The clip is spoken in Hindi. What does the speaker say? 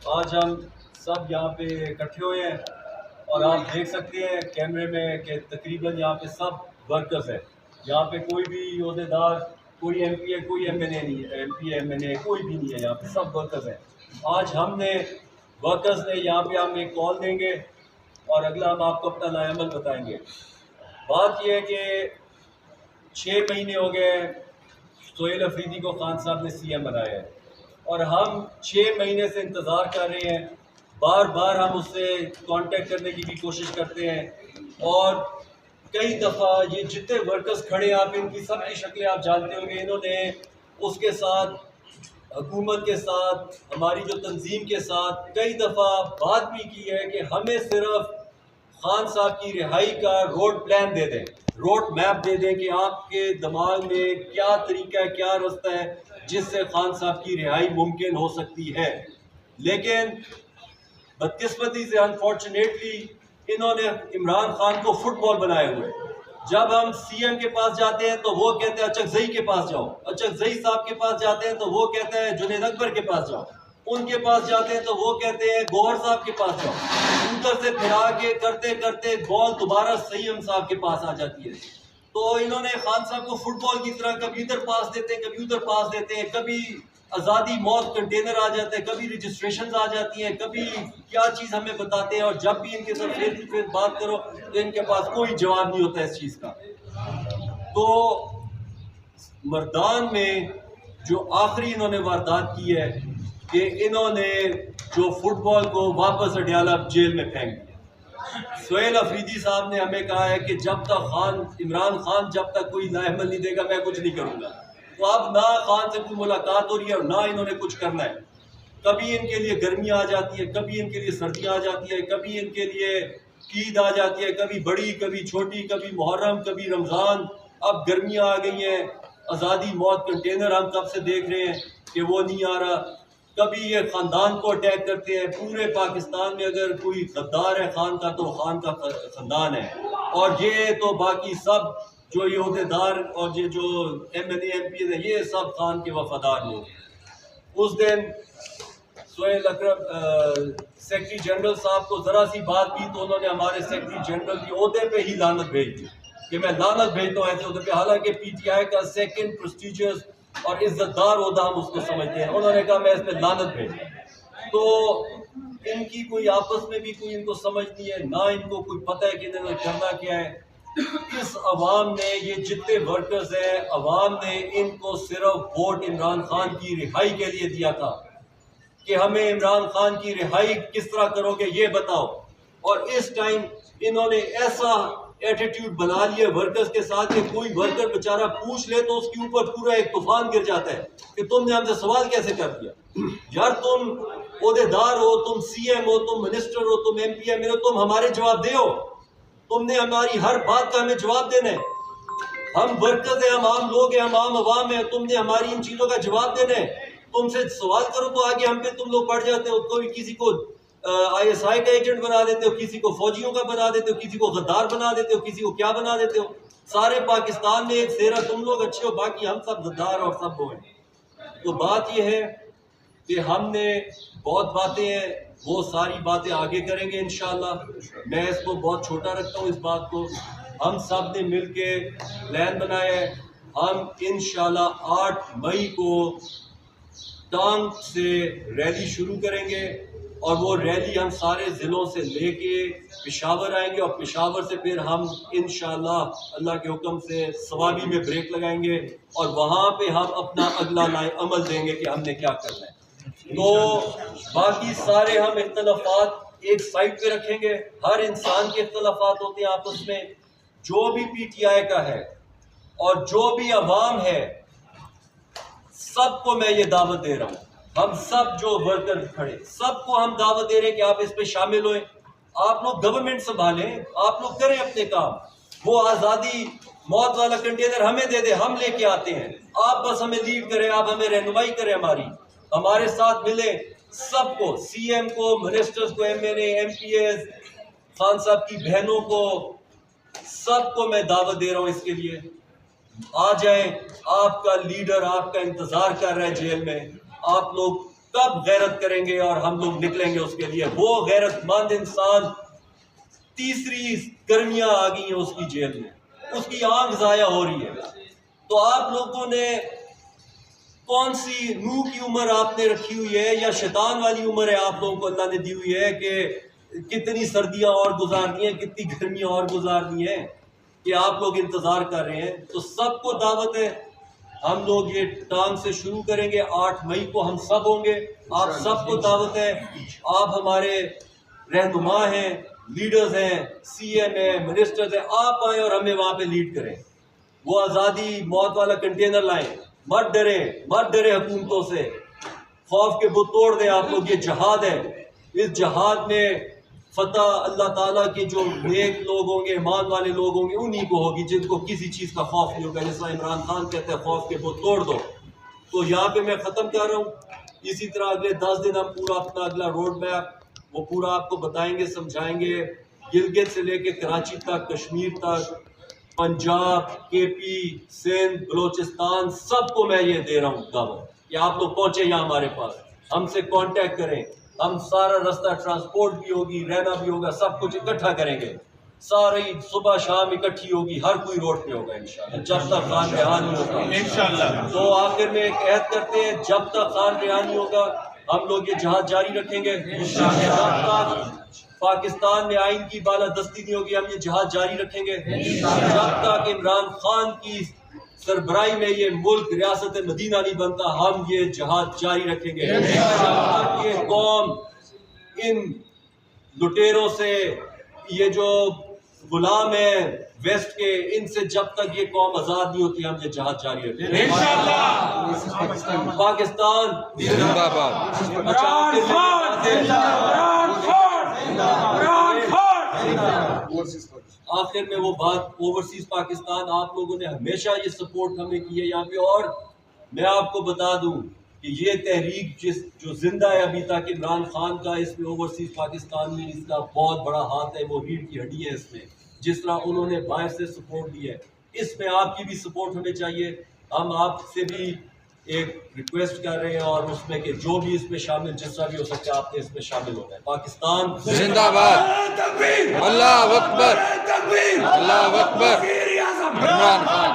आज हम सब यहाँ पे इकट्ठे हुए हैं और आप देख सकते हैं कैमरे में कि तकरीबन यहाँ पे सब वर्कर्स हैं। यहाँ पे कोई भी ओहदेदार, कोई एमपी है, कोई एमएनए नहीं है, एमपी एमएनए कोई भी नहीं है, यहाँ पे सब वर्कर्स हैं। आज हमने वर्कर्स ने यहाँ पे हम एक कॉल देंगे और अगला हम आपको अपना लाएअमल बताएंगे। बात यह है कि 6 महीने हो गए सोहेल अफरीदी को खान साहब ने सीएम बनाया है और हम 6 महीने से इंतज़ार कर रहे हैं। बार बार हम उससे कांटेक्ट करने की भी कोशिश करते हैं और कई दफ़ा ये जितने वर्कर्स खड़े हैं आप इनकी सब की शक्लें आप जानते होंगे। इन्होंने उसके साथ, हुकूमत के साथ, हमारी जो तंजीम के साथ कई दफ़ा बात भी की है कि हमें सिर्फ खान साहब की रिहाई का रोड प्लान दे दें, रोड मैप दे दें कि आपके दिमाग में क्या तरीका है, क्या रास्ता है जिससे खान साहब की रिहाई मुमकिन हो सकती है। लेकिन बदकिस्मती से अनफॉर्चुनेटली इन्होंने इमरान खान को फुटबॉल बनाए हुए। जब हम सीएम के पास जाते हैं तो वो कहते हैं अचकजई के पास जाओ, अचकजई साहब के पास जाते हैं तो वो कहते हैं जुनैद अकबर के पास जाओ, उनके पास जाते हैं तो वो कहते हैं गौहर साहब के पास जाओ। उधर से फिरा के करते करते बॉल दोबारा सईम साहब के पास आ जाती है। तो इन्होंने खान साहब को फुटबॉल की तरह कभी इधर पास देते हैं, कभी उधर पास देते हैं, कभी आज़ादी मौत कंटेनर आ जाते हैं, कभी रजिस्ट्रेशन आ जाती हैं, कभी क्या चीज़ हमें बताते हैं। और जब भी इनके साथ फेस टू फेस बात करो तो इनके पास कोई जवाब नहीं होता इस चीज़ का। तो मर्दान में जो आखिरी इन्होंने वारदात की है कि इन्होंने जो फुटबॉल को वापस अडियाला जेल में फेंक दिया। सोहेल अफरीदी साहब ने हमें कहा है कि जब तक इमरान खान जब तक कोई लाएहमल नहीं देगा मैं कुछ नहीं करूँगा। तो अब ना खान से कोई मुलाकात हो रही है और ना इन्होंने कुछ करना है। कभी इनके लिए गर्मी आ जाती है, कभी इनके लिए सर्दियाँ आ जाती है, कभी इनके लिए ईद आ जाती है, कभी बड़ी कभी छोटी, कभी मुहर्रम कभी रमज़ान। अब गर्मियाँ आ गई हैं, आज़ादी मौत कंटेनर हम कब से देख रहे हैं कि वो नहीं आ रहा। कभी ये ख़ानदान को अटैक करते हैं। पूरे पाकिस्तान में अगर कोई गद्दार है खान का तो खान का ख़ानदान है। और ये तो बाकी सब जो ये अहदेदार और ये जो एमएनए एमपी है ये सब खान के वफादार लोग। उस दिन सोहेल अकरम सेक्रेटरी जनरल साहब को ज़रा सी बात की तो उन्होंने हमारे सेक्रेटरी जनरल के ओहदे पे ही लानत भेज दी कि मैं लानत भेजता हूँ ऐसे ओहदे पे। हालांकि पीटीआई का सेकंड प्रेस्टिजियस और इज्जतदार ओहदा हम उसको समझते हैं। उन्होंने कहा मैं इस पर लानत भेज। तो इनकी कोई आपस में भी कोई इनको समझ नहीं है, ना इनको कोई पता है कि इन्होंने करना क्या है। इस अवाम ने, ये जितने वर्कर्स हैं, अवाम ने इनको सिर्फ वोट इमरान खान की रिहाई के लिए दिया था कि हमें इमरान खान की रिहाई किस तरह करोगे ये बताओ। और इस टाइम इन्होंने ऐसा एटीट्यूड बना लिया वर्कर्स के साथ कि कोई वर्कर बेचारा पूछ ले तो उसके ऊपर पूरा एक तूफान गिर जाता है कि तुमने हमसे सवाल कैसे कर दिया। यार तुम ओहदेदार हो, तुम सीएम हो, तुम मिनिस्टर हो, तुम एमपी हो, तुम हमारे जवाब दो। तुमने हमारी हर बात का हमें जवाब देना है। हम वर्कर्स हैं, हम आम लोग हैं, हम आम अवाम हैं, तुमने हमारी इन चीज़ों का जवाब देना है। तुमसे सवाल करो तो आगे हम पे तुम लोग पढ़ जाते हो। कोई किसी को आईएसआई का एजेंट बना देते हो, किसी को फौजियों का बना देते हो, किसी को गद्दार बना देते हो, किसी को क्या बना देते हो। सारे पाकिस्तान में एक सेरा तुम लोग अच्छे हो, बाकी हम सब गद्दार और सब वो हैं। तो बात यह है कि हमने बहुत बातें हैं, वो सारी बातें आगे करेंगे इंशाल्लाह। मैं इसको बहुत छोटा रखता हूँ इस बात को। हम सब ने मिल के प्लान बनाया है। हम इंशाल्लाह 8 मई को टांग से रैली शुरू करेंगे और वो रैली हम सारे ज़िलों से लेके पेशावर आएंगे और पेशावर से फिर हम इंशाल्लाह अल्लाह के हुक्म से सवाबी में ब्रेक लगाएंगे और वहाँ पे हम अपना अगला अमल देंगे कि हमने क्या करना है। तो बाकी सारे हम इख्तलाफात एक साइड पे रखेंगे। हर इंसान के इख्तलाफात होते हैं आपस में। जो भी पीटीआई का है और जो भी अवाम है, सबको मैं ये दावत दे रहा हूँ, हम सब जो वर्कर खड़े सबको हम दावत दे रहे हैं कि आप इस पे शामिल होएं। आप लोग गवर्नमेंट संभालें, आप लोग करें अपने काम। वो आज़ादी मौत वाला कंटेनर हमें दे दे, हम लेके आते हैं। आप बस हमें लीड करें, आप हमें रहनुमाई करें, हमारे साथ मिले सबको, सीएम को, मिनिस्टर्स को, एमएनए एमपीएस, खान साहब की बहनों को, सबको मैं दावत दे रहा हूँ इसके लिए। आ जाएं, आपका लीडर आपका इंतजार कर रहा है जेल में। आप लोग तब गैरत करेंगे और हम लोग निकलेंगे उसके लिए। वो गैरतमंद इंसान, तीसरी गर्मियां आ गई हैं उसकी जेल में, उसकी आंख जाया हो रही है। तो आप लोगों ने कौन सी नूह की उम्र आपने रखी हुई है या शैतान वाली उम्र है आप लोगों को अल्लाह ने दी हुई है कि कितनी सर्दियां और गुजारनी है, कितनी गर्मियां और गुजारनी है, कि आप लोग इंतजार कर रहे हैं। तो सबको दावत है, हम लोग ये टांग से शुरू करेंगे, 8 मई को हम सब होंगे। आप सबको दावत है, आप हमारे रहनुमा हैं, लीडर्स हैं, सीएम है, मिनिस्टर्स हैं, आप आए और हमें वहां पे लीड करें। वो आज़ादी मौत वाला कंटेनर लाएं, मत डरे हुकूमतों से, खौफ के बुत तोड़ दें आप लोग। ये जहाद है, इस जहाद में फतह अल्लाह ताला के जो नेक लोग होंगे, ईमान वाले लोग होंगे, उन्हीं को होगी, जिनको किसी चीज़ का खौफ नहीं होगा। जैसा इमरान खान कहते हैं, खौफ के बुत तोड़ दो। तो यहाँ पे मैं ख़त्म कर रहा हूँ। इसी तरह अगले 10 दिन हम पूरा अपना अगला रोड मैप वो पूरा आपको बताएंगे, समझाएंगे। गिलगित से लेके कराची तक, कश्मीर तक, पंजाब, केपी, सिंध, बलोचिस्तान, सबको मैं ये दे रहा हूँ दावत कि आप लोग पहुँचे यहाँ हमारे पास, हमसे कांटेक्ट करें। हम सारा रास्ता, ट्रांसपोर्ट भी होगी, रहना भी होगा, सब कुछ इकट्ठा करेंगे। सारी सुबह शाम इकट्ठी होगी, हर कोई रोड पे होगा इंशाल्लाह, जब तक खान रिहा नहीं होगा इंशाल्लाह। तो आखिर में एक अहद करते हैं, जब तक खान रिहा नहीं होगा हम लोग ये जहाज जारी रखेंगे इंशाल्लाह। पाकिस्तान में आइन की बालादस्ती नहीं होगी, हम ये जहाज जारी रखेंगे जब तक इमरान खान की सरबराही में ये मुल्क रियासत मदीना नहीं बनता। हम ये जहाज जारी रखेंगे जब तक ये कौम इन लुटेरों से, ये जो गुलाम है वेस्ट के, इनसे जब तक ये कौम आजाद नहीं होती, हम ये जहाज जारी रखेंगे इंशाल्लाह। पाकिस्तान आखिर में वो बात, ओवरसीज पाकिस्तान, आप लोगों ने हमेशा ये सपोर्ट हमें की है यहाँ पे। और मैं आपको बता दूं कि ये तहरीक जो जिंदा है अभी तक, इमरान खान का, इसमें ओवरसीज पाकिस्तान में इसका बहुत बड़ा हाथ है, वो रीढ़ की हड्डी है इसमें। जिस तरह उन्होंने बाहर से सपोर्ट दी है, इसमें आपकी भी सपोर्ट हमें चाहिए। हम आपसे भी एक रिक्वेस्ट कर रहे हैं और उसमें कि जो भी इसमें शामिल, जिस तरह भी हो सकता है, आपने इसमें शामिल होना है। पाकिस्तान जिंदाबाद, अल्लाह अकबर, अल्लाह अकबर, इमरान खान।